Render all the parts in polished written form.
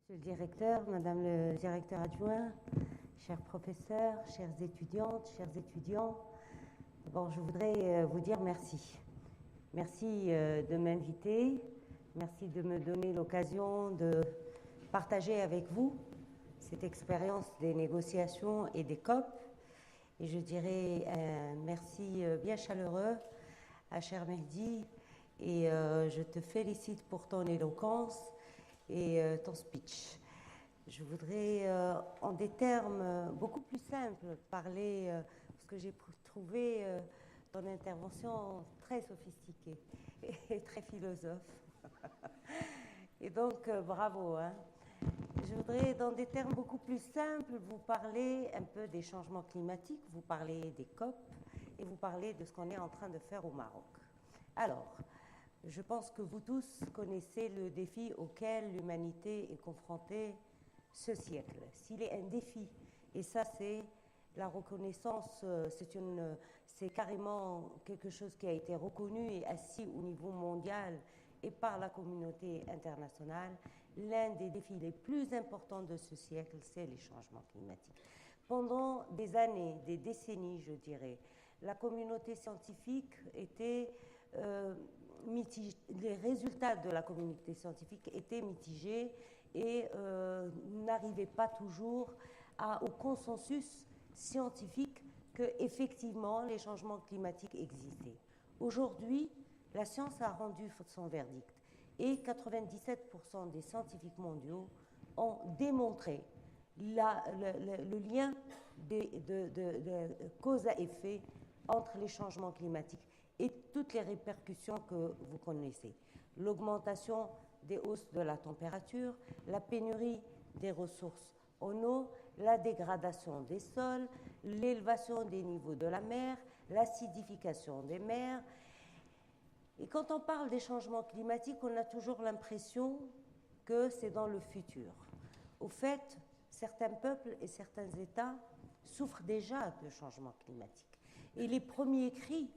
Monsieur le directeur, Madame le directeur adjoint, chers professeurs, chères étudiantes, chers étudiants, d'abord je voudrais vous dire merci. Merci de m'inviter, merci de me donner l'occasion de partager avec vous cette expérience des négociations et des COP. Et je dirais un merci bien chaleureux à cher Mehdi et je te félicite pour ton éloquence et ton speech. Je voudrais, en des termes beaucoup plus simples, parler, parce que j'ai trouvé ton intervention très sophistiquée et très philosophe. Et donc, bravo. Hein. Je voudrais, dans des termes beaucoup plus simples, vous parler un peu des changements climatiques, vous parler des COP et vous parler de ce qu'on est en train de faire au Maroc. Alors, je pense que vous tous connaissez le défi auquel l'humanité est confrontée ce siècle. S'il est un défi, et ça c'est la reconnaissance, c'est carrément quelque chose qui a été reconnu et assis au niveau mondial et par la communauté internationale, l'un des défis les plus importants de ce siècle, c'est les changements climatiques. Pendant des années, des décennies, je dirais, la communauté scientifique était les résultats de la communauté scientifique étaient mitigés et n'arrivaient pas toujours au consensus scientifique qu'effectivement les changements climatiques existaient. Aujourd'hui, la science a rendu son verdict et 97% des scientifiques mondiaux ont démontré le lien de cause à effet entre les changements climatiques et toutes les répercussions que vous connaissez. L'augmentation des hausses de la température, la pénurie des ressources en eau, la dégradation des sols, l'élévation des niveaux de la mer, l'acidification des mers. Et quand on parle des changements climatiques, on a toujours l'impression que c'est dans le futur. Au fait, certains peuples et certains États souffrent déjà de changements climatiques. Et les premiers cris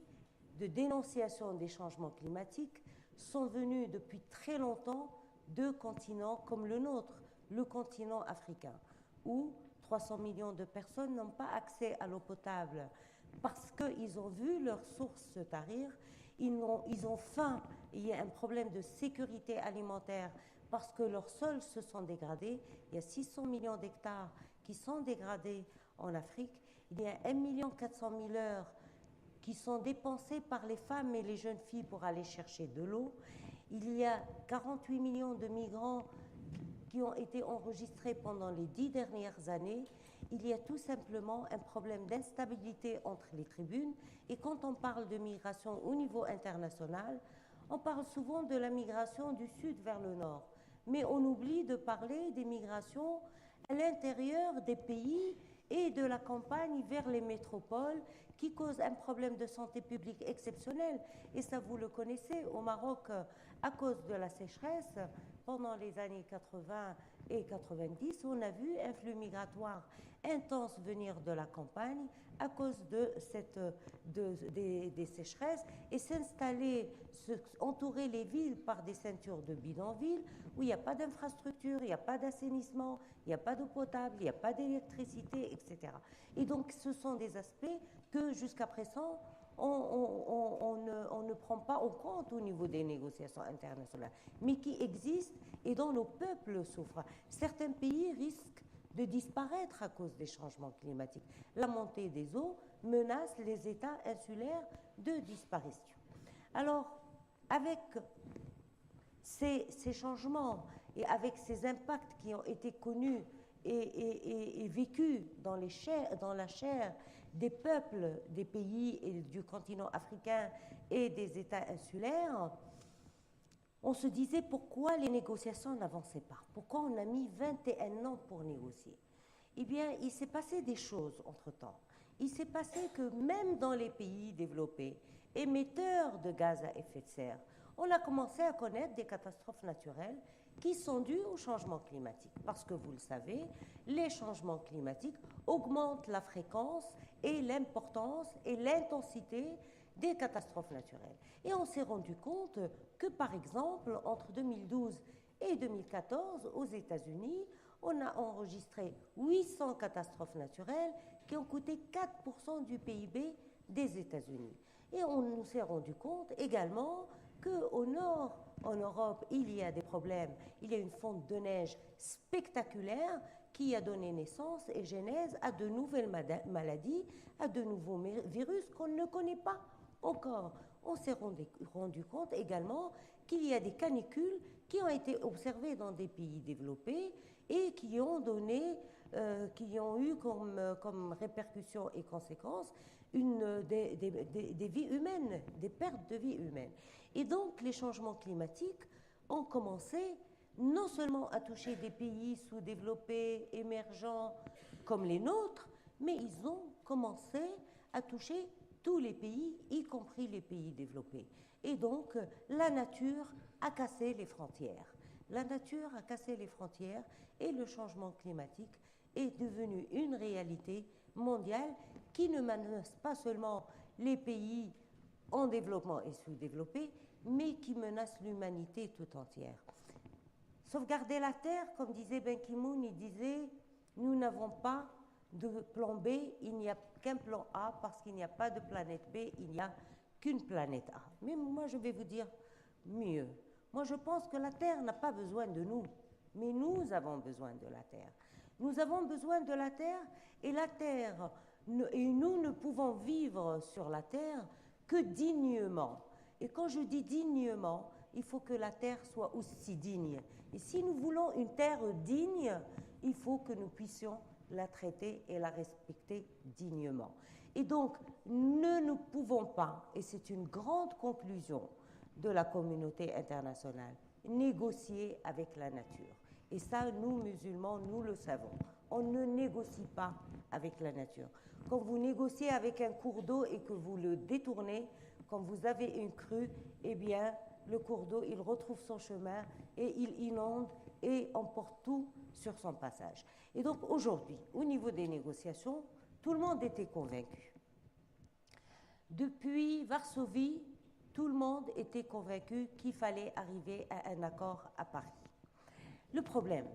de dénonciation des changements climatiques sont venus depuis très longtemps de continents comme le nôtre, le continent africain, où 300 millions de personnes n'ont pas accès à l'eau potable parce qu'ils ont vu leurs sources se tarir, ils ont faim, il y a un problème de sécurité alimentaire parce que leurs sols se sont dégradés. Il y a 600 millions d'hectares qui sont dégradés en Afrique. Il y a 1,4 million heures qui sont dépensées par les femmes et les jeunes filles pour aller chercher de l'eau. Il y a 48 millions de migrants qui ont été enregistrés pendant les 10 dernières années. Il y a tout simplement un problème d'instabilité entre les tribunes. Et quand on parle de migration au niveau international, on parle souvent de la migration du sud vers le nord. Mais on oublie de parler des migrations à l'intérieur des pays et de la campagne vers les métropoles qui causent un problème de santé publique exceptionnel. Et ça, vous le connaissez, au Maroc, à cause de la sécheresse, pendant les années 80 et 90, on a vu un flux migratoire intense venir de la campagne à cause de des sécheresses et s'installer, entourer les villes par des ceintures de bidonvilles où il n'y a pas d'infrastructure, il n'y a pas d'assainissement, il n'y a pas d'eau potable, il n'y a pas d'électricité, etc. Et donc, ce sont des aspects que jusqu'à présent, on ne prend pas en compte au niveau des négociations internationales, mais qui existent et dont nos peuples souffrent. Certains pays risquent de disparaître à cause des changements climatiques. La montée des eaux menace les États insulaires de disparition. Alors, avec ces changements et avec ces impacts qui ont été connus et vécus dans la chair des peuples des pays et du continent africain et des États insulaires, on se disait pourquoi les négociations n'avançaient pas, pourquoi on a mis 21 ans pour négocier. Eh bien, il s'est passé des choses entre-temps. Il s'est passé que même dans les pays développés, émetteurs de gaz à effet de serre, on a commencé à connaître des catastrophes naturelles qui sont dues au changement climatique. Parce que vous le savez, les changements climatiques augmentent la fréquence et l'importance et l'intensité des catastrophes naturelles. Et on s'est rendu compte que, par exemple, entre 2012 Et 2014, aux États-Unis, on a enregistré 800 catastrophes naturelles qui ont coûté 4% du PIB des États-Unis. Et on s'est rendu compte également qu'au nord, en Europe, il y a des problèmes. Il y a une fonte de neige spectaculaire qui a donné naissance et genèse à de nouvelles maladies, à de nouveaux virus qu'on ne connaît pas encore. On s'est rendu compte également qu'il y a des canicules qui ont été observées dans des pays développés et qui ont eu comme répercussions et conséquences des vies humaines, des pertes de vie humaines. Et donc, les changements climatiques ont commencé non seulement à toucher des pays sous-développés, émergents comme les nôtres, mais ils ont commencé à toucher tous les pays, y compris les pays développés. Et donc, la nature a cassé les frontières. La nature a cassé les frontières et le changement climatique est devenu une réalité mondiale qui ne menace pas seulement les pays en développement et sous-développés, mais qui menace l'humanité tout entière. Sauvegarder la Terre, comme disait Ban Ki-moon, il disait « Nous n'avons pas de plan B, il n'y a qu'un plan A, parce qu'il n'y a pas de planète B, il n'y a qu'une planète A. » Mais moi, je vais vous dire mieux. Moi, je pense que la Terre n'a pas besoin de nous, mais nous avons besoin de la Terre. Nous avons besoin de la Terre, et la Terre, et nous ne pouvons vivre sur la Terre que dignement. Et quand je dis dignement, il faut que la Terre soit aussi digne. Et si nous voulons une Terre digne, il faut que nous puissions la traiter et la respecter dignement. Et donc, nous pouvons pas, et c'est une grande conclusion de la communauté internationale, négocier avec la nature. Et ça, nous, musulmans, nous le savons. On ne négocie pas avec la nature. Quand vous négociez avec un cours d'eau et que vous le détournez, quand vous avez une crue, eh bien, le cours d'eau, il retrouve son chemin et il inonde et emporte tout sur son passage. Et donc, aujourd'hui, au niveau des négociations, tout le monde était convaincu. Depuis Varsovie, tout le monde était convaincu qu'il fallait arriver à un accord à Paris. Le problème,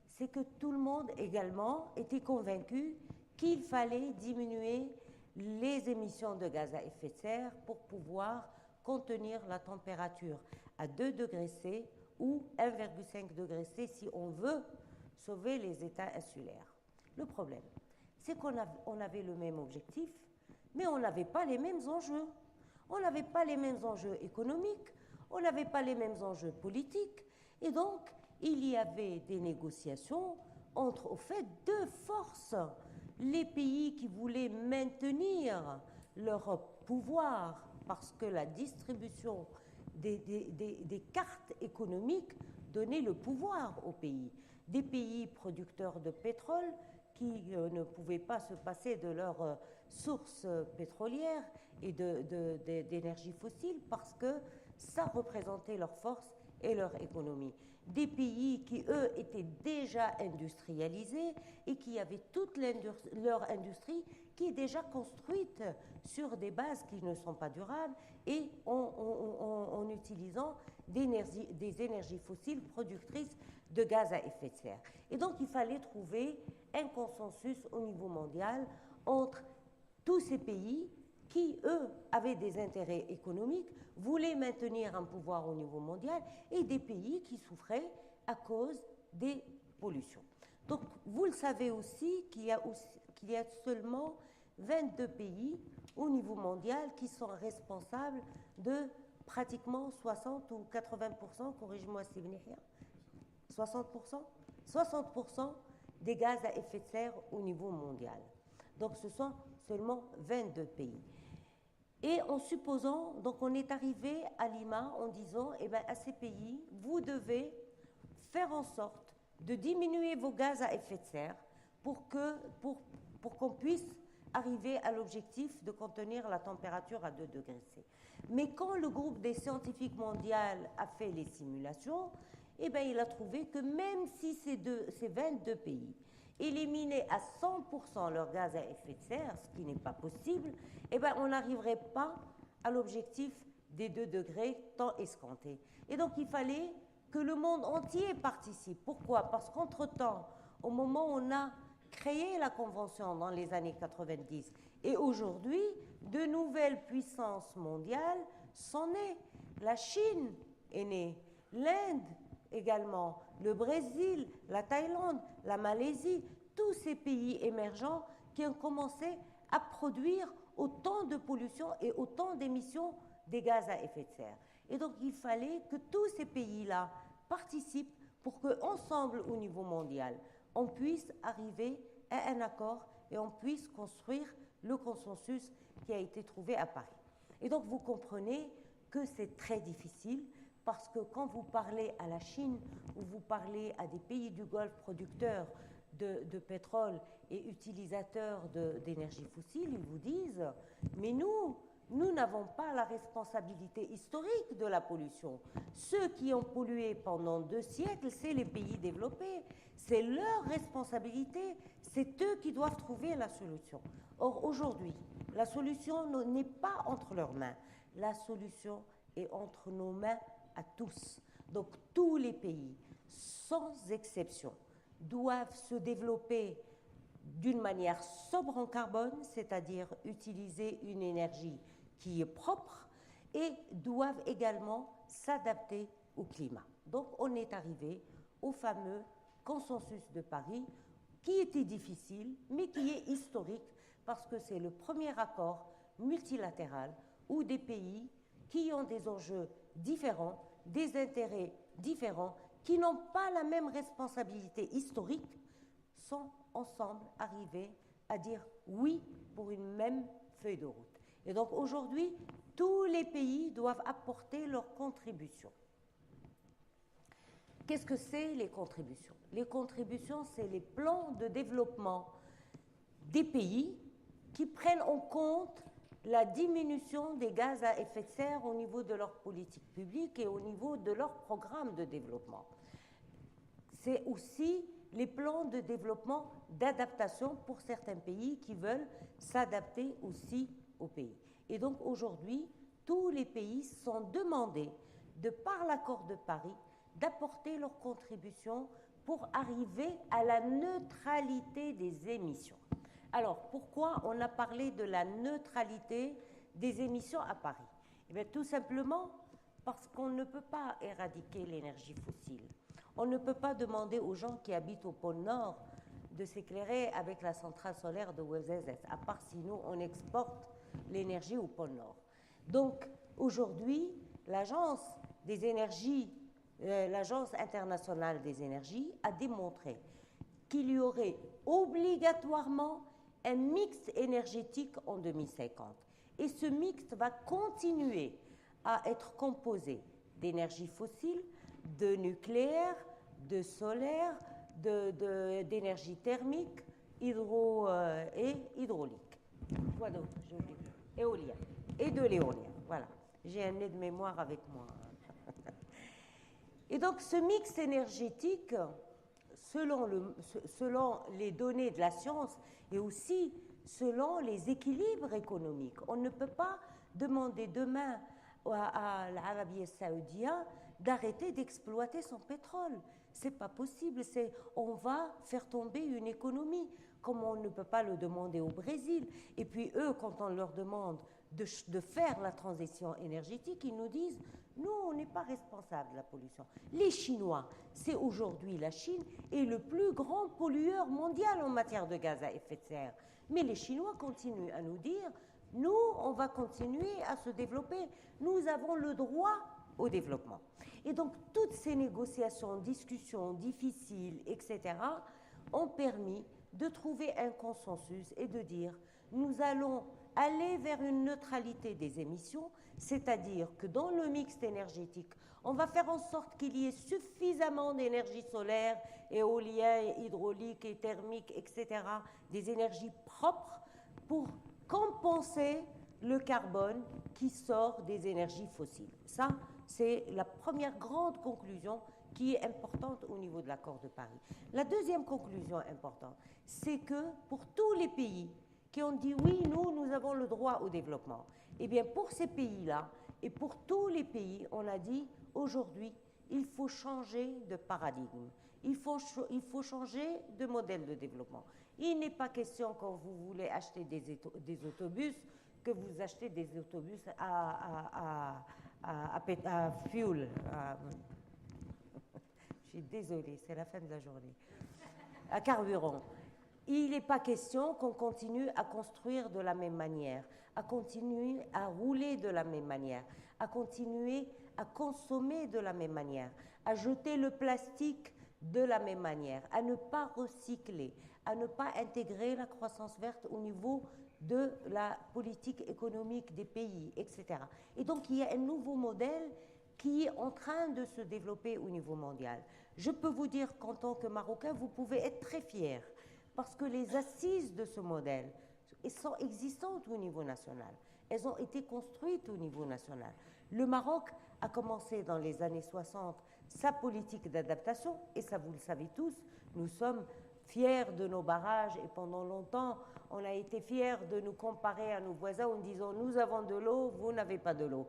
c'est que tout le monde également était convaincu qu'il fallait diminuer les émissions de gaz à effet de serre pour pouvoir contenir la température à 2 degrés C ou 1,5 degrés C si on veut sauver les États insulaires. Le problème, c'est qu'on avait le même objectif, mais on n'avait pas les mêmes enjeux. On n'avait pas les mêmes enjeux économiques, on n'avait pas les mêmes enjeux politiques, et donc il y avait des négociations entre, au fait, deux forces. Les pays qui voulaient maintenir leur pouvoir parce que la distribution des cartes économiques donnait le pouvoir aux pays. Des pays producteurs de pétrole qui ne pouvaient pas se passer de leurs sources pétrolières et d'énergie fossile parce que ça représentait leur force et leur économie. Des pays qui, eux, étaient déjà industrialisés et qui avaient toute leur industrie qui est déjà construite sur des bases qui ne sont pas durables et en utilisant des énergies fossiles productrices de gaz à effet de serre. Et donc, il fallait trouver un consensus au niveau mondial entre tous ces pays qui, eux, avaient des intérêts économiques, voulaient maintenir un pouvoir au niveau mondial, et des pays qui souffraient à cause des pollutions. Donc, vous le savez aussi qu'il y a seulement 22 pays au niveau mondial qui sont responsables de pratiquement 60 ou 80%, corrige-moi si vous n'êtes rien, 60%, 60% des gaz à effet de serre au niveau mondial. Donc, ce sont seulement 22 pays. Et en supposant, donc on est arrivé à Lima en disant, eh bien, à ces pays, vous devez faire en sorte de diminuer vos gaz à effet de serre pour qu'on puisse arriver à l'objectif de contenir la température à 2 degrés C. Mais quand le groupe des scientifiques mondiaux a fait les simulations, eh bien, il a trouvé que même si ces 22 pays éliminer à 100% leur gaz à effet de serre, ce qui n'est pas possible, eh bien, on n'arriverait pas à l'objectif des 2 degrés tant escompté. Et donc, il fallait que le monde entier participe. Pourquoi? Parce qu'entre-temps, au moment où on a créé la Convention dans les années 90, et aujourd'hui, de nouvelles puissances mondiales sont nées. La Chine est née, l'Inde également, le Brésil, la Thaïlande, la Malaisie, tous ces pays émergents qui ont commencé à produire autant de pollution et autant d'émissions des gaz à effet de serre. Et donc, il fallait que tous ces pays-là participent pour qu'ensemble, au niveau mondial, on puisse arriver à un accord et on puisse construire le consensus qui a été trouvé à Paris. Et donc, vous comprenez que c'est très difficile parce que quand vous parlez à la Chine ou vous parlez à des pays du Golfe producteurs de pétrole et utilisateurs d'énergie fossile, ils vous disent « Mais nous n'avons pas la responsabilité historique de la pollution. Ceux qui ont pollué pendant 2 siècles, c'est les pays développés. C'est leur responsabilité. C'est eux qui doivent trouver la solution. » Or, aujourd'hui, la solution n'est pas entre leurs mains. La solution est entre nos mains à tous. Donc, tous les pays, sans exception, doivent se développer d'une manière sobre en carbone, c'est-à-dire utiliser une énergie qui est propre, et doivent également s'adapter au climat. Donc, on est arrivé au fameux consensus de Paris, qui était difficile, mais qui est historique, parce que c'est le premier accord multilatéral où des pays qui ont des enjeux différents, des intérêts différents, qui n'ont pas la même responsabilité historique, sont ensemble arrivés à dire oui pour une même feuille de route. Et donc aujourd'hui, tous les pays doivent apporter leur contribution. Qu'est-ce que c'est les contributions? Les contributions, c'est les plans de développement des pays qui prennent en compte la diminution des gaz à effet de serre au niveau de leur politique publique et au niveau de leur programme de développement. C'est aussi les plans de développement d'adaptation pour certains pays qui veulent s'adapter aussi au pays. Et donc aujourd'hui, tous les pays sont demandés, de par l'accord de Paris, d'apporter leur contribution pour arriver à la neutralité des émissions. Alors, pourquoi on a parlé de la neutralité des émissions à Paris? Eh bien, tout simplement parce qu'on ne peut pas éradiquer l'énergie fossile. On ne peut pas demander aux gens qui habitent au pôle Nord de s'éclairer avec la centrale solaire de Ouezezet, à part si nous, on exporte l'énergie au pôle Nord. Donc, aujourd'hui, l'Agence internationale des énergies a démontré qu'il y aurait obligatoirement un mix énergétique en 2050. Et ce mix va continuer à être composé d'énergie fossile, de nucléaire, de solaire, d'énergie thermique, et hydraulique. Quoi d'autre? Éolien. Et de l'éolien. Voilà. J'ai un nez de mémoire avec moi. Et donc, ce mix énergétique, selon les données de la science et aussi selon les équilibres économiques, on ne peut pas demander demain à l'Arabie saoudite d'arrêter d'exploiter son pétrole. C'est pas possible. On va faire tomber une économie, comme on ne peut pas le demander au Brésil. Et puis eux, quand on leur demande de faire la transition énergétique, ils nous disent « Nous, on n'est pas responsable de la pollution ». Les Chinois, c'est aujourd'hui la Chine est le plus grand pollueur mondial en matière de gaz à effet de serre. Mais les Chinois continuent à nous dire « Nous, on va continuer à se développer. Nous avons le droit au développement ». Et donc, toutes ces négociations, discussions difficiles, etc., ont permis de trouver un consensus et de dire « Nous allons aller vers une neutralité des émissions, c'est-à-dire que dans le mix énergétique, on va faire en sorte qu'il y ait suffisamment d'énergie solaire, éolien, hydraulique et thermique, etc., des énergies propres pour compenser le carbone qui sort des énergies fossiles. Ça, c'est la première grande conclusion qui est importante au niveau de l'accord de Paris. La deuxième conclusion importante, c'est que pour tous les pays qui ont dit oui, nous avons le droit au développement, eh bien pour ces pays-là et pour tous les pays, on a dit aujourd'hui, il faut changer de paradigme. Il faut changer de modèle de développement. Il n'est pas question, quand vous voulez acheter des autobus, que vous achetez des autobus à fuel. Je suis désolée, c'est la fin de la journée. À carburant. Il n'est pas question qu'on continue à construire de la même manière, à continuer à rouler de la même manière, à continuer à consommer de la même manière, à jeter le plastique de la même manière, à ne pas recycler, à ne pas intégrer la croissance verte au niveau de la politique économique des pays, etc. Et donc, il y a un nouveau modèle qui est en train de se développer au niveau mondial. Je peux vous dire qu'en tant que Marocain, vous pouvez être très fiers parce que les assises de ce modèle sont existantes au niveau national. Elles ont été construites au niveau national. Le Maroc a commencé dans les années 60 sa politique d'adaptation, et ça vous le savez tous, nous sommes fiers de nos barrages, et pendant longtemps, on a été fiers de nous comparer à nos voisins en disant « nous avons de l'eau, vous n'avez pas de l'eau ».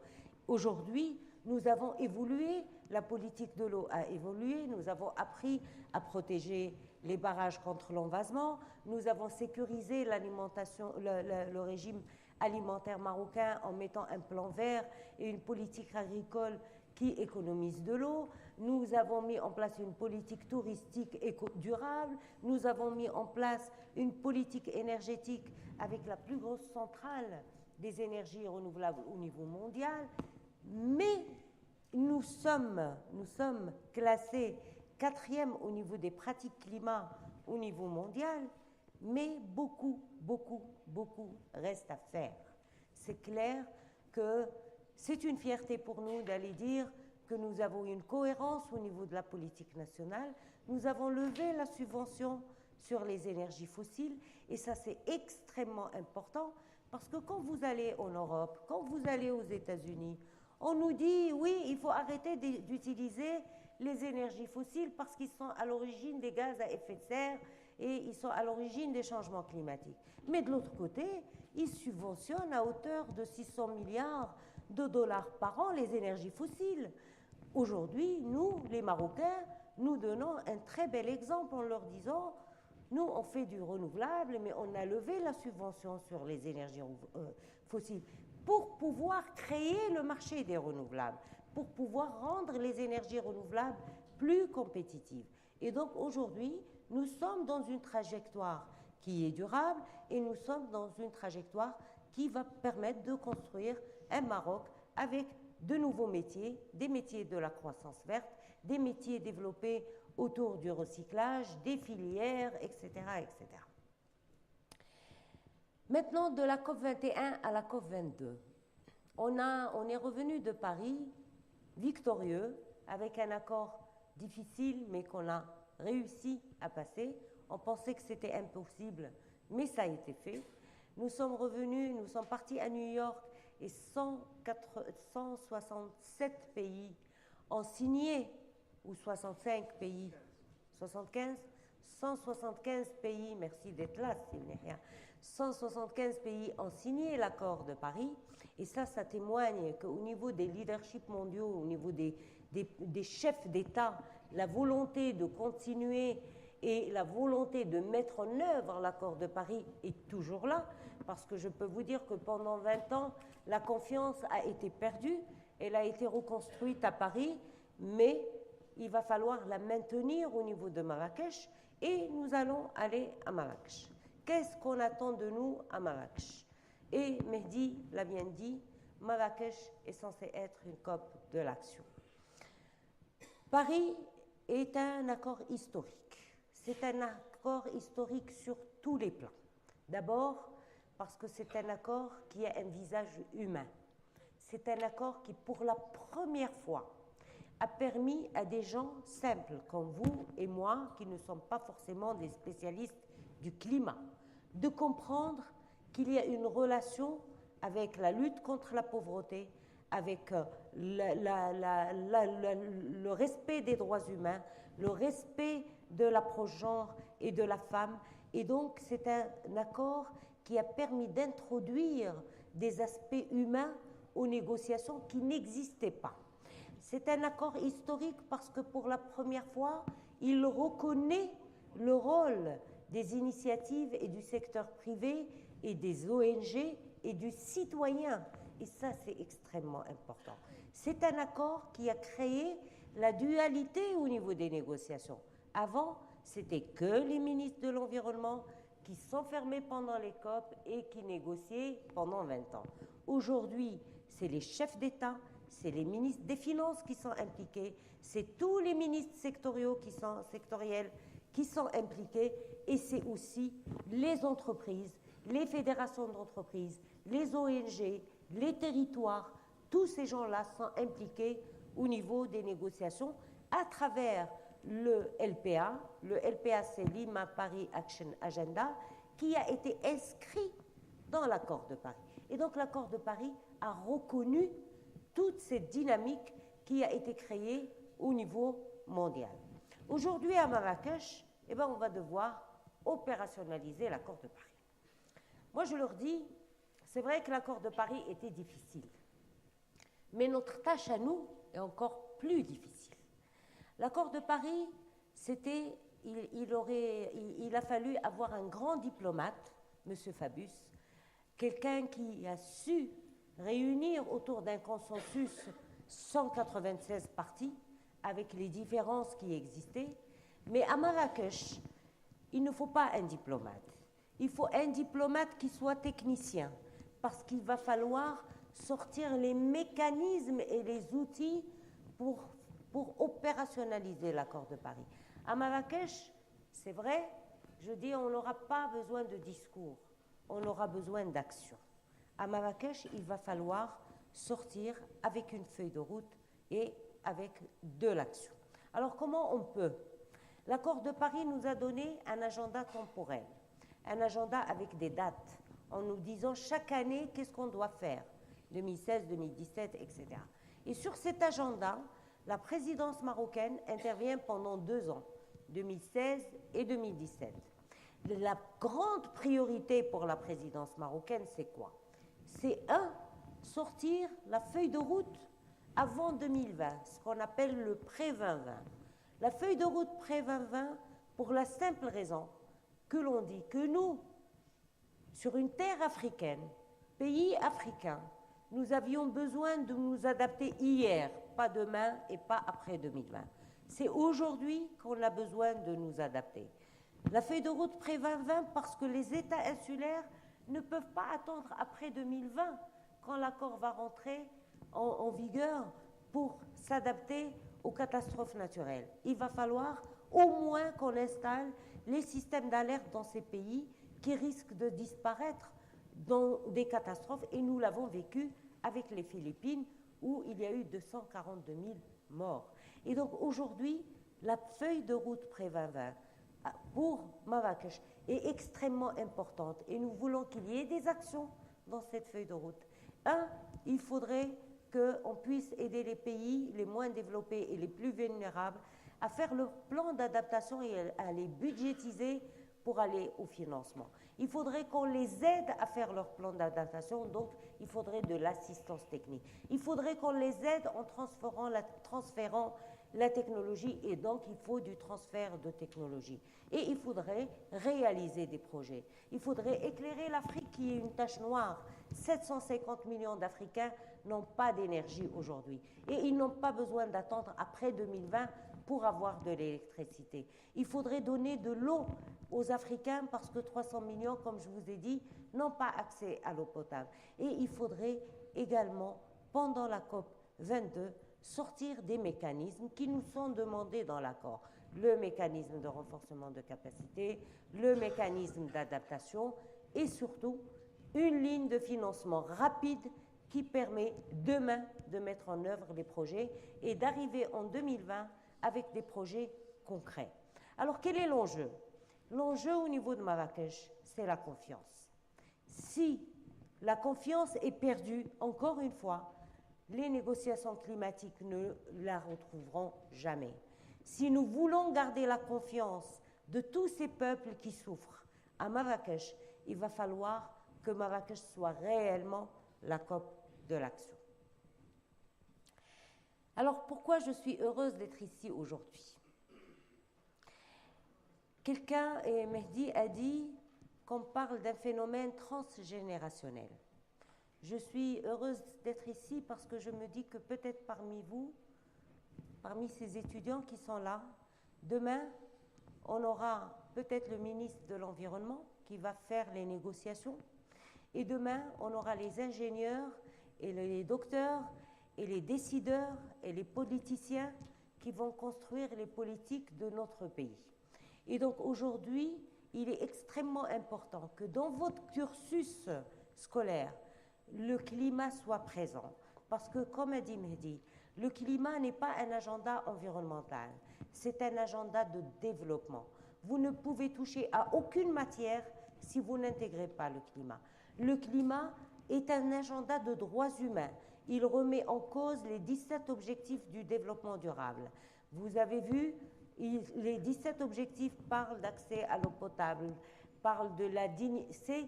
Aujourd'hui, nous avons évolué, la politique de l'eau a évolué, nous avons appris à protéger les barrages contre l'envasement, nous avons sécurisé l'alimentation, le régime alimentaire marocain en mettant un plan vert et une politique agricole qui économise de l'eau. Nous avons mis en place une politique touristique durable. Nous avons mis en place une politique énergétique avec la plus grosse centrale des énergies renouvelables au niveau mondial. Mais nous sommes classés 4e au niveau des pratiques climat au niveau mondial, mais beaucoup reste à faire. C'est clair que c'est une fierté pour nous d'aller dire que nous avons une cohérence au niveau de la politique nationale. Nous avons levé la subvention sur les énergies fossiles et ça c'est extrêmement important parce que quand vous allez en Europe, quand vous allez aux États-Unis, on nous dit oui, il faut arrêter d'utiliser les énergies fossiles parce qu'ils sont à l'origine des gaz à effet de serre et ils sont à l'origine des changements climatiques. Mais de l'autre côté, ils subventionnent à hauteur de 600 milliards de dollars par an les énergies fossiles. Aujourd'hui, nous, les Marocains, nous donnons un très bel exemple en leur disant nous, on fait du renouvelable, mais on a levé la subvention sur les énergies fossiles pour pouvoir créer le marché des renouvelables, pour pouvoir rendre les énergies renouvelables plus compétitives. Et donc aujourd'hui, nous sommes dans une trajectoire qui est durable et nous sommes dans une trajectoire qui va permettre de construire un Maroc avec de nouveaux métiers, des métiers de la croissance verte, des métiers développés autour du recyclage, des filières, etc., etc. Maintenant, de la COP21 à la COP22, on est revenu de Paris victorieux avec un accord difficile mais qu'on a réussi à passer. On pensait que c'était impossible, mais ça a été fait. Nous sommes revenus, nous sommes partis à New York et 167 pays ont signé, ou 65 pays, 75, 175 pays, merci d'être là, s'il n'est rien, 175 pays ont signé l'accord de Paris, et ça témoigne qu'au niveau des leaderships mondiaux, au niveau des chefs d'État, la volonté de continuer et la volonté de mettre en œuvre l'accord de Paris est toujours là, parce que je peux vous dire que pendant 20 ans, la confiance a été perdue, elle a été reconstruite à Paris, mais il va falloir la maintenir au niveau de Marrakech, et nous allons aller à Marrakech. Qu'est-ce qu'on attend de nous à Marrakech? Et Mehdi l'a bien dit, Marrakech est censé être une COP de l'action. Paris est un accord historique. C'est un accord historique sur tous les plans. D'abord, parce que c'est un accord qui a un visage humain. C'est un accord qui, pour la première fois, a permis à des gens simples comme vous et moi, qui ne sommes pas forcément des spécialistes du climat, de comprendre qu'il y a une relation avec la lutte contre la pauvreté, avec le respect des droits humains, le respect de l'approche genre et de la femme. Et donc, c'est un accord qui a permis d'introduire des aspects humains aux négociations qui n'existaient pas. C'est un accord historique parce que pour la première fois, il reconnaît le rôle des initiatives et du secteur privé et des ONG et du citoyen. Et ça, c'est extrêmement important. C'est un accord qui a créé la dualité au niveau des négociations. Avant, c'était que les ministres de l'Environnement qui s'enfermaient pendant les COP et qui négociaient pendant 20 ans. Aujourd'hui, c'est les chefs d'État, c'est les ministres des Finances qui sont impliqués, c'est tous les ministres sectoriels qui sont impliqués, et c'est aussi les entreprises, les fédérations d'entreprises, les ONG, les territoires, tous ces gens-là sont impliqués au niveau des négociations à travers le LPA. Le LPA, c'est Lima Paris Action Agenda, qui a été inscrit dans l'accord de Paris. Et donc l'accord de Paris a reconnu toute cette dynamique qui a été créée au niveau mondial. Aujourd'hui, à Marrakech, on va devoir opérationnaliser l'accord de Paris. Moi, je leur dis, c'est vrai que l'accord de Paris était difficile, mais notre tâche à nous est encore plus difficile. L'accord de Paris, il a fallu avoir un grand diplomate, M. Fabius, quelqu'un qui a su réunir autour d'un consensus 196 parties avec les différences qui existaient. Mais à Marrakech, il ne faut pas un diplomate. Il faut un diplomate qui soit technicien, parce qu'il va falloir sortir les mécanismes et les outils pour opérationnaliser l'accord de Paris. À Marrakech, c'est vrai, je dis, on n'aura pas besoin de discours, on aura besoin d'action. À Marrakech, il va falloir sortir avec une feuille de route et avec de l'action. Alors, comment on peut? L'accord de Paris nous a donné un agenda temporel, un agenda avec des dates, en nous disant chaque année qu'est-ce qu'on doit faire, 2016, 2017, etc. Et sur cet agenda, la présidence marocaine intervient pendant 2 ans, 2016 et 2017. La grande priorité pour la présidence marocaine, c'est quoi? C'est sortir la feuille de route avant 2020, ce qu'on appelle le pré-2020. La feuille de route pré-2020, pour la simple raison que l'on dit que nous, sur une terre africaine, pays africain, nous avions besoin de nous adapter hier, pas demain et pas après 2020. C'est aujourd'hui qu'on a besoin de nous adapter. La feuille de route pré-2020, parce que les États insulaires ne peuvent pas attendre après 2020, quand l'accord va rentrer en vigueur pour s'adapter aux catastrophes naturelles. Il va falloir au moins qu'on installe les systèmes d'alerte dans ces pays qui risquent de disparaître dans des catastrophes, et nous l'avons vécu avec les Philippines où il y a eu 242 000 morts. Et donc aujourd'hui, la feuille de route pré-2020 pour Marrakech est extrêmement importante, et nous voulons qu'il y ait des actions dans cette feuille de route. Il faudrait qu'on puisse aider les pays les moins développés et les plus vulnérables à faire leur plan d'adaptation et à les budgétiser pour aller au financement. Il faudrait qu'on les aide à faire leur plan d'adaptation, donc il faudrait de l'assistance technique. Il faudrait qu'on les aide en transférant la technologie, et donc il faut du transfert de technologie. Et il faudrait réaliser des projets. Il faudrait éclairer l'Afrique, qui est une tache noire. 750 millions d'Africains n'ont pas d'énergie aujourd'hui, et ils n'ont pas besoin d'attendre après 2020 pour avoir de l'électricité. Il faudrait donner de l'eau aux Africains, parce que 300 millions, comme je vous ai dit, n'ont pas accès à l'eau potable. Et il faudrait également, pendant la COP 22, sortir des mécanismes qui nous sont demandés dans l'accord. Le mécanisme de renforcement de capacité, le mécanisme d'adaptation, et surtout une ligne de financement rapide qui permet demain de mettre en œuvre les projets et d'arriver en 2020 avec des projets concrets. Alors quel est l'enjeu? L'enjeu au niveau de Marrakech, c'est la confiance. Si la confiance est perdue, encore une fois, les négociations climatiques ne la retrouveront jamais. Si nous voulons garder la confiance de tous ces peuples qui souffrent à Marrakech, il va falloir que Marrakech soit réellement la COP de l'action. Alors, pourquoi je suis heureuse d'être ici aujourd'hui? Quelqu'un, et Mehdi a dit qu'on parle d'un phénomène transgénérationnel. Je suis heureuse d'être ici parce que je me dis que peut-être parmi vous, parmi ces étudiants qui sont là, demain, on aura peut-être le ministre de l'Environnement qui va faire les négociations. Et demain, on aura les ingénieurs et les docteurs et les décideurs et les politiciens qui vont construire les politiques de notre pays. Et donc aujourd'hui, il est extrêmement important que dans votre cursus scolaire, le climat soit présent. Parce que, comme a dit Mehdi, le climat n'est pas un agenda environnemental, c'est un agenda de développement. Vous ne pouvez toucher à aucune matière si vous n'intégrez pas le climat. Le climat est un agenda de droits humains. Il remet en cause les 17 objectifs du développement durable. Vous avez vu, les 17 objectifs parlent d'accès à l'eau potable, parlent de la dignité.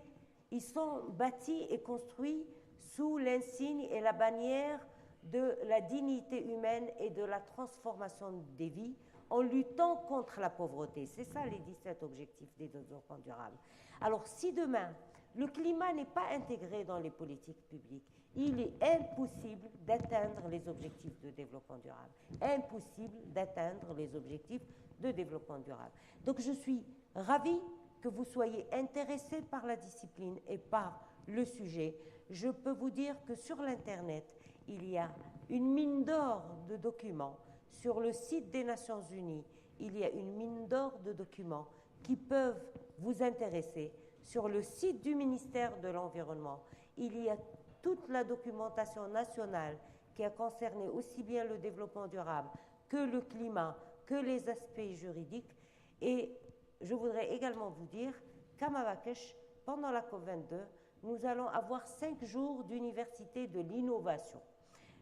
Ils sont bâtis et construits sous l'insigne et la bannière de la dignité humaine et de la transformation des vies en luttant contre la pauvreté. C'est ça les 17 objectifs des développements durables. Alors si demain, le climat n'est pas intégré dans les politiques publiques, il est impossible d'atteindre les objectifs de développement durable. Impossible d'atteindre les objectifs de développement durable. Donc je suis ravie que vous soyez intéressés par la discipline et par le sujet. Je peux vous dire que sur l'Internet, il y a une mine d'or de documents. Sur le site des Nations Unies, il y a une mine d'or de documents qui peuvent vous intéresser. Sur le site du ministère de l'Environnement, il y a toute la documentation nationale qui a concerné aussi bien le développement durable que le climat, que les aspects juridiques. Et je voudrais également vous dire qu'à Marrakech, pendant la COP22, nous allons avoir 5 jours d'université de l'innovation.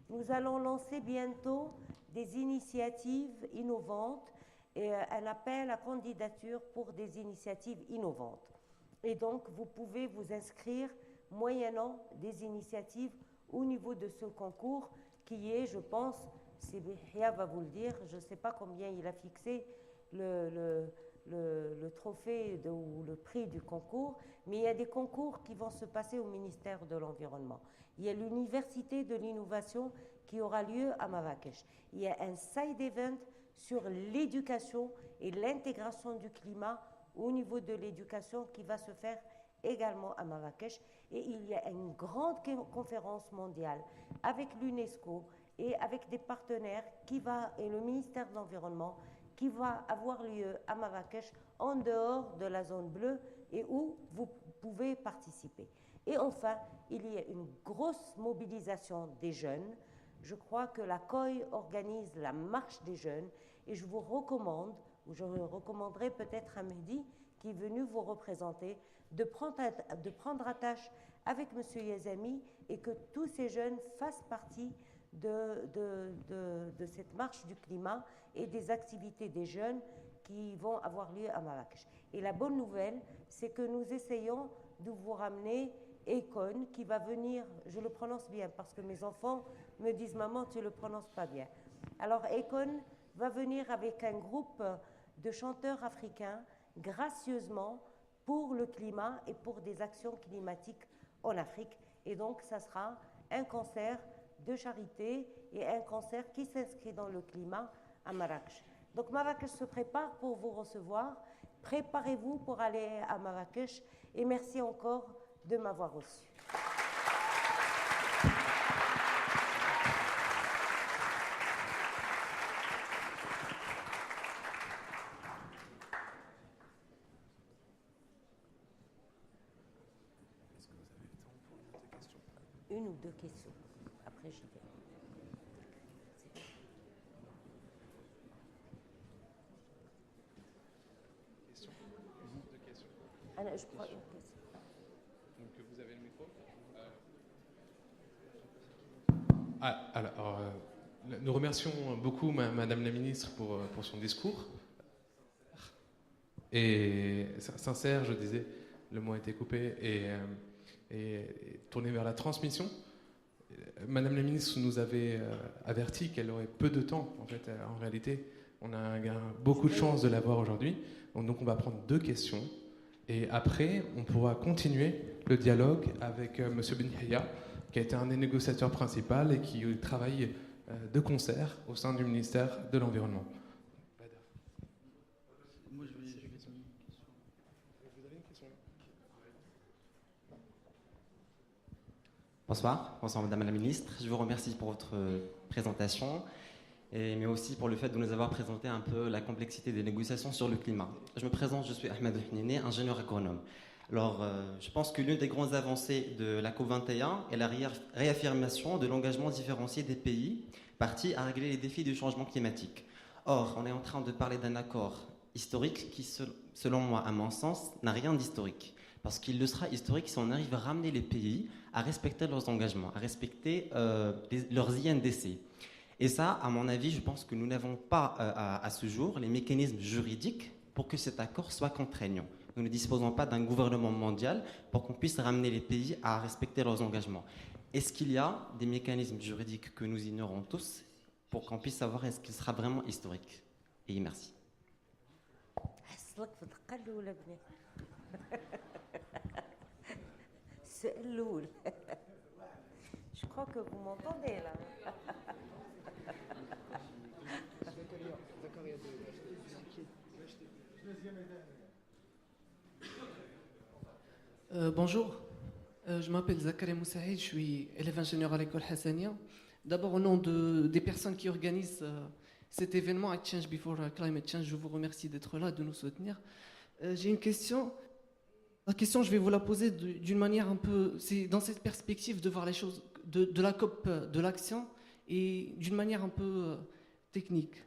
Nous allons lancer bientôt des initiatives innovantes et un appel à candidature pour des initiatives innovantes. Et donc, vous pouvez vous inscrire moyennant des initiatives au niveau de ce concours qui est, je pense, Sébihia va vous le dire, je ne sais pas combien il a fixé le trophée ou le prix du concours, mais il y a des concours qui vont se passer au ministère de l'Environnement. Il y a l'Université de l'innovation qui aura lieu à Marrakech. Il y a un side event sur l'éducation et l'intégration du climat au niveau de l'éducation qui va se faire également à Marrakech. Et il y a une grande conférence mondiale avec l'UNESCO et avec des partenaires et le ministère de l'Environnement qui va avoir lieu à Marrakech en dehors de la zone bleue et où vous pouvez participer. Et enfin, il y a une grosse mobilisation des jeunes. Je crois que la COI organise la marche des jeunes et je vous recommande, ou je recommanderai peut-être à Mehdi qui est venu vous représenter, de prendre attache avec M. Yazami et que tous ces jeunes fassent partie de cette marche du climat et des activités des jeunes qui vont avoir lieu à Marrakech. Et la bonne nouvelle, c'est que nous essayons de vous ramener Econ qui va venir, je le prononce bien parce que mes enfants me disent « Maman, tu ne le prononces pas bien ». Alors Econ va venir avec un groupe de chanteurs africains gracieusement pour le climat et pour des actions climatiques en Afrique. Et donc, ça sera un concert de charité et un concert qui s'inscrit dans le climat à Marrakech. Donc, Marrakech se prépare pour vous recevoir. Préparez-vous pour aller à Marrakech et merci encore de m'avoir reçu. Une ou deux questions. Après, j'y vais. Question. Deux questions. Ah non, je prends une question. Donc, vous avez le micro. Alors, nous remercions beaucoup Madame la Ministre pour son discours. Et sincère, je disais, le mot a été coupé, et tourné vers la transmission. Madame la ministre nous avait averti qu'elle aurait peu de temps. En fait, en réalité, on a beaucoup de chance de la voir aujourd'hui. Donc on va prendre 2 questions. Et après, on pourra continuer le dialogue avec M. Benhia, qui a été un des négociateurs principaux et qui travaille de concert au sein du ministère de l'Environnement. Bonsoir Madame la Ministre. Je vous remercie pour votre présentation, mais aussi pour le fait de nous avoir présenté un peu la complexité des négociations sur le climat. Je me présente, je suis Ahmed Hnini, ingénieur agronome. Alors, je pense que l'une des grandes avancées de la COP21 est la réaffirmation de l'engagement différencié des pays partis à régler les défis du changement climatique. Or, on est en train de parler d'un accord historique qui, selon moi, à mon sens, n'a rien d'historique. Parce qu'il le sera historique si on arrive à ramener les pays à respecter leurs engagements, à respecter leurs INDC. Et ça, à mon avis, je pense que nous n'avons pas à ce jour les mécanismes juridiques pour que cet accord soit contraignant. Nous ne disposons pas d'un gouvernement mondial pour qu'on puisse ramener les pays à respecter leurs engagements. Est-ce qu'il y a des mécanismes juridiques que nous ignorons tous pour qu'on puisse savoir est-ce qu'il sera vraiment historique? Et merci. Je crois que vous m'entendez là. Bonjour, je m'appelle Zakaria Moussaïd, je suis élève ingénieur à l'école Hassania. D'abord, au nom des personnes qui organisent cet événement à Change Before Climate Change, je vous remercie d'être là, de nous soutenir. J'ai une question. La question, je vais vous la poser d'une manière un peu... C'est dans cette perspective de voir les choses de la COP, de l'action, et d'une manière un peu technique.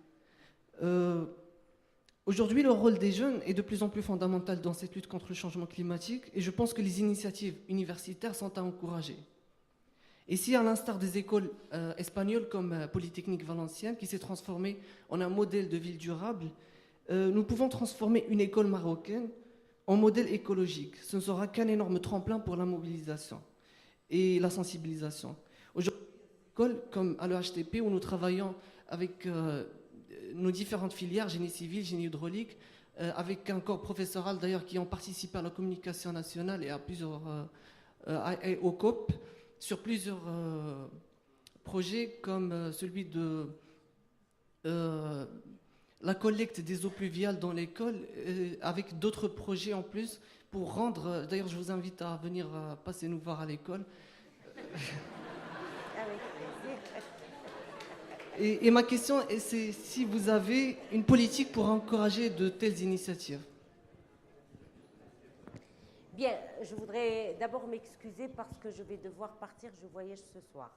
Aujourd'hui, le rôle des jeunes est de plus en plus fondamental dans cette lutte contre le changement climatique, et je pense que les initiatives universitaires sont à encourager. Et si, à l'instar des écoles espagnoles comme Polytechnique Valenciennes, qui s'est transformée en un modèle de ville durable, nous pouvons transformer une école marocaine en modèle écologique. Ce ne sera qu'un énorme tremplin pour la mobilisation et la sensibilisation. Aujourd'hui, écoles comme à l'EHTP, où nous travaillons avec nos différentes filières, génie civil, génie hydraulique, avec un corps professoral d'ailleurs qui ont participé à la communication nationale et à plusieurs au COP, sur plusieurs projets comme celui de la collecte des eaux pluviales dans l'école, avec d'autres projets en plus pour rendre... D'ailleurs, je vous invite à venir passer nous voir à l'école. Et ma question, c'est si vous avez une politique pour encourager de telles initiatives. Bien, je voudrais d'abord m'excuser parce que je vais devoir partir, je voyage ce soir.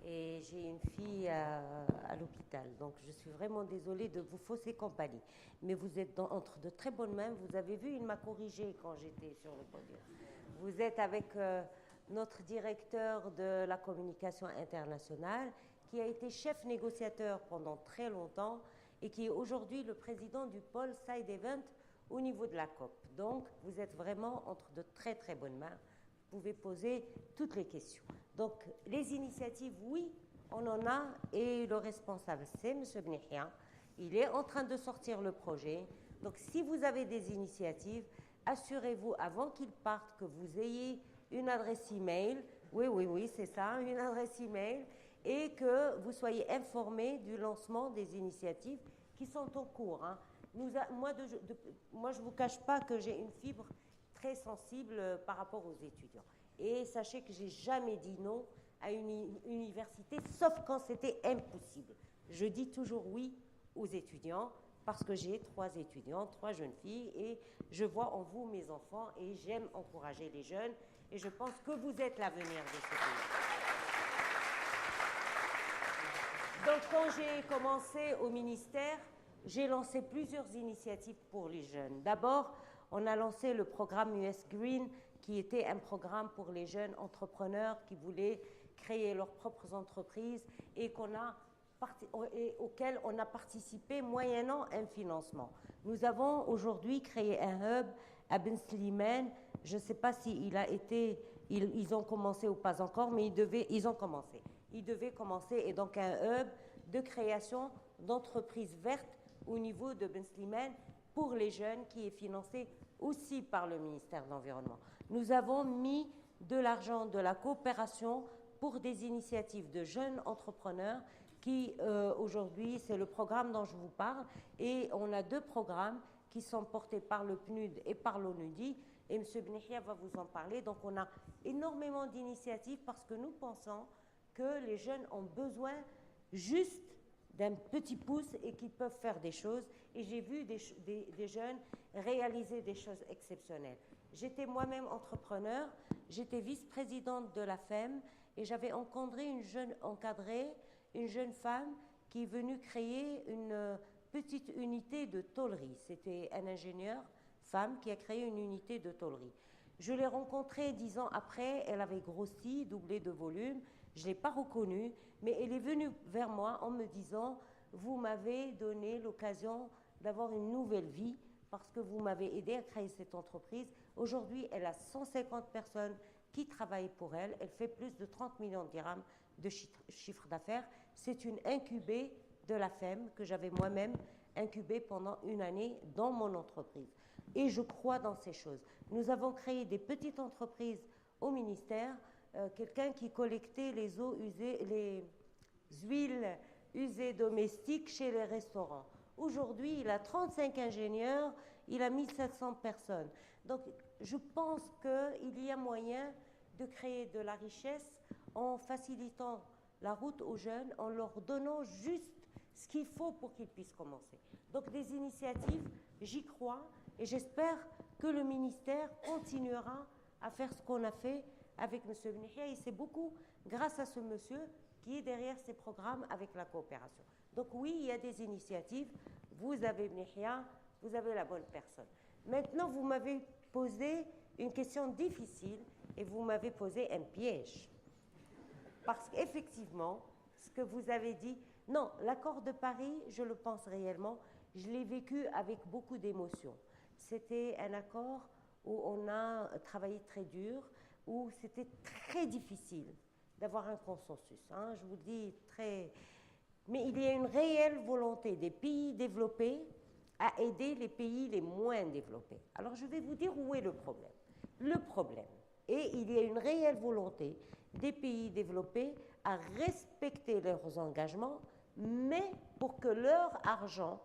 Et j'ai une fille à l'hôpital, donc je suis vraiment désolée de vous fausser compagnie. Mais vous êtes entre de très bonnes mains. Vous avez vu, il m'a corrigé quand j'étais sur le podium. Vous êtes avec notre directeur de la communication internationale, qui a été chef négociateur pendant très longtemps et qui est aujourd'hui le président du pôle Side Event au niveau de la COP. Donc, vous êtes vraiment entre de très très bonnes mains. Vous pouvez poser toutes les questions. Donc, les initiatives, oui, on en a, et le responsable, c'est M. Benhia. Il est en train de sortir le projet. Donc, si vous avez des initiatives, assurez-vous, avant qu'il parte, que vous ayez une adresse email. Oui, c'est ça, une adresse email, et que vous soyez informés du lancement des initiatives qui sont en cours. Hein. Moi, je ne vous cache pas que j'ai une fibre très sensible par rapport aux étudiants. Et sachez que je n'ai jamais dit non à une université, sauf quand c'était impossible. Je dis toujours oui aux étudiants, parce que j'ai 3 étudiants, 3 jeunes filles, et je vois en vous mes enfants, et j'aime encourager les jeunes, et je pense que vous êtes l'avenir de ce pays. Donc, quand j'ai commencé au ministère, j'ai lancé plusieurs initiatives pour les jeunes. D'abord, on a lancé le programme US Green, qui était un programme pour les jeunes entrepreneurs qui voulaient créer leurs propres entreprises et auquel on a participé moyennant un financement. Nous avons aujourd'hui créé un hub à Ben Slimane. Je ne sais pas s'il a été ils ont commencé ou pas encore, mais ils ont commencé. Ils devaient commencer, et donc un hub de création d'entreprises vertes au niveau de Ben Slimane pour les jeunes, qui est financé aussi par le ministère de l'Environnement. Nous avons mis de l'argent, de la coopération pour des initiatives de jeunes entrepreneurs qui, aujourd'hui, c'est le programme dont je vous parle, et on a 2 programmes qui sont portés par le PNUD et par l'ONUDI, et M. Benihia va vous en parler. Donc on a énormément d'initiatives parce que nous pensons que les jeunes ont besoin juste d'un petit pouce et qu'ils peuvent faire des choses. Et j'ai vu des jeunes réaliser des choses exceptionnelles. J'étais moi-même entrepreneur, j'étais vice-présidente de la FEM et j'avais encadré une jeune femme qui est venue créer une petite unité de tôlerie. C'était un ingénieur femme qui a créé une unité de tôlerie. Je l'ai rencontrée 10 ans après, elle avait grossi, doublé de volume. Je ne l'ai pas reconnue, mais elle est venue vers moi en me disant « Vous m'avez donné l'occasion d'avoir une nouvelle vie parce que vous m'avez aidé à créer cette entreprise. » Aujourd'hui, elle a 150 personnes qui travaillent pour elle. Elle fait plus de 30 millions de dirhams de chiffre d'affaires. C'est une incubée de la FEM que j'avais moi-même incubée pendant 1 année dans mon entreprise. Et je crois dans ces choses. Nous avons créé des petites entreprises au ministère. Quelqu'un qui collectait les huiles usées domestiques chez les restaurants. Aujourd'hui, il a 35 ingénieurs, il a 1700 personnes. Donc, je pense qu'il y a moyen de créer de la richesse en facilitant la route aux jeunes, en leur donnant juste ce qu'il faut pour qu'ils puissent commencer. Donc, des initiatives, j'y crois, et j'espère que le ministère continuera à faire ce qu'on a fait avec M. Benihia, et c'est beaucoup grâce à ce monsieur qui est derrière ces programmes avec la coopération. Donc oui, il y a des initiatives. Vous avez Benihia, vous avez la bonne personne. Maintenant, vous m'avez posé une question difficile et vous m'avez posé un piège. Parce qu'effectivement, ce que vous avez dit, non, l'accord de Paris, je le pense réellement, je l'ai vécu avec beaucoup d'émotion. C'était un accord où on a travaillé très dur, où c'était très difficile d'avoir un consensus. Hein, je vous dis très... Mais il y a une réelle volonté des pays développés à aider les pays les moins développés. Alors je vais vous dire où est le problème. Le problème, et il y a une réelle volonté des pays développés à respecter leurs engagements, mais pour que leur argent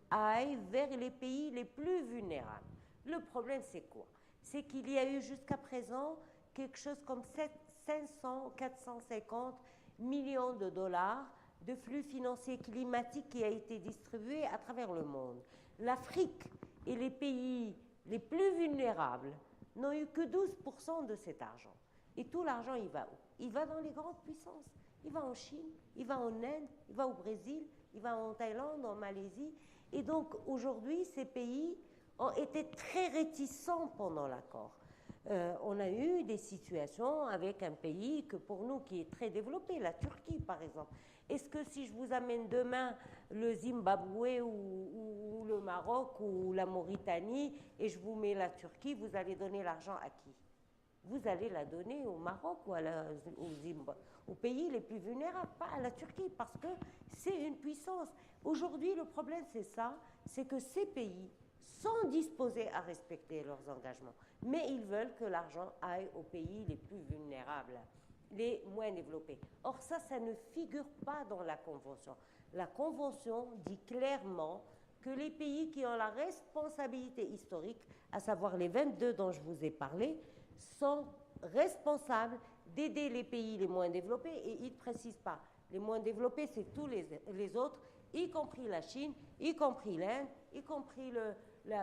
aille vers les pays les plus vulnérables. Le problème, c'est quoi? C'est qu'il y a eu jusqu'à présent quelque chose comme 450 millions de dollars de flux financiers climatiques qui a été distribué à travers le monde. L'Afrique et les pays les plus vulnérables n'ont eu que 12% de cet argent. Et tout l'argent, il va où? Il va dans les grandes puissances. Il va en Chine, il va en Inde, il va au Brésil, il va en Thaïlande, en Malaisie. Et donc, aujourd'hui, ces pays ont été très réticents pendant l'accord. On a eu des situations avec un pays que pour nous qui est très développé, la Turquie par exemple. Est-ce que si je vous amène demain le Zimbabwe ou le Maroc ou la Mauritanie et je vous mets la Turquie, vous allez donner l'argent à qui? Vous allez la donner au Maroc ou au Zimbabwe, aux pays les plus vulnérables, pas à la Turquie, parce que c'est une puissance. Aujourd'hui, le problème c'est ça, c'est que ces pays sont disposés à respecter leurs engagements, mais ils veulent que l'argent aille aux pays les plus vulnérables, les moins développés. Or ça ne figure pas dans la Convention. La Convention dit clairement que les pays qui ont la responsabilité historique, à savoir les 22 dont je vous ai parlé, sont responsables d'aider les pays les moins développés, et ils ne précisent pas. Les moins développés, c'est tous les autres, y compris la Chine, y compris l'Inde, y compris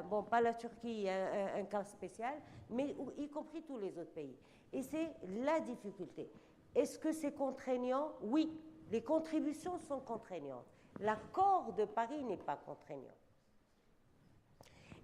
bon, pas la Turquie, un cas spécial, mais y compris tous les autres pays. Et c'est la difficulté. Est-ce que c'est contraignant? Oui, les contributions sont contraignantes. L'accord de Paris n'est pas contraignant.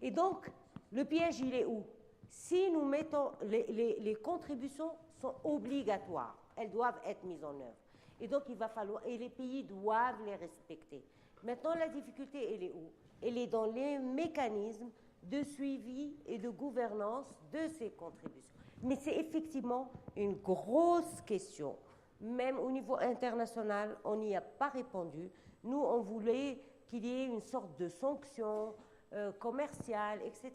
Et donc, le piège, il est où? Si nous mettons... Les contributions sont obligatoires. Elles doivent être mises en œuvre. Et donc, il va falloir... Et les pays doivent les respecter. Maintenant, la difficulté, elle est où? Elle est dans les mécanismes de suivi et de gouvernance de ces contributions. Mais c'est effectivement une grosse question. Même au niveau international, on n'y a pas répondu. Nous, on voulait qu'il y ait une sorte de sanction commerciale, etc.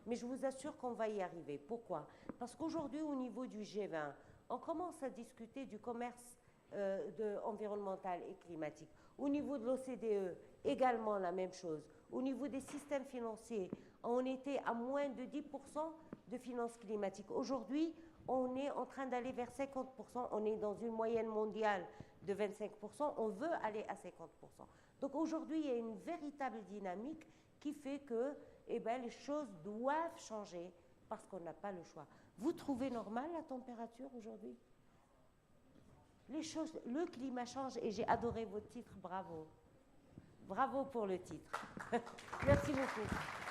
Mais je vous assure qu'on va y arriver. Pourquoi? Parce qu'aujourd'hui, au niveau du G20, on commence à discuter du commerce environnemental et climatique. Au niveau de l'OCDE, également la même chose. Au niveau des systèmes financiers, on était à moins de 10% de finances climatiques. Aujourd'hui, on est en train d'aller vers 50%. On est dans une moyenne mondiale de 25%. On veut aller à 50%. Donc aujourd'hui, il y a une véritable dynamique qui fait que les choses doivent changer parce qu'on n'a pas le choix. Vous trouvez normal la température aujourd'hui? Les choses, le climat change et j'ai adoré votre titre, bravo. Bravo pour le titre. Merci beaucoup.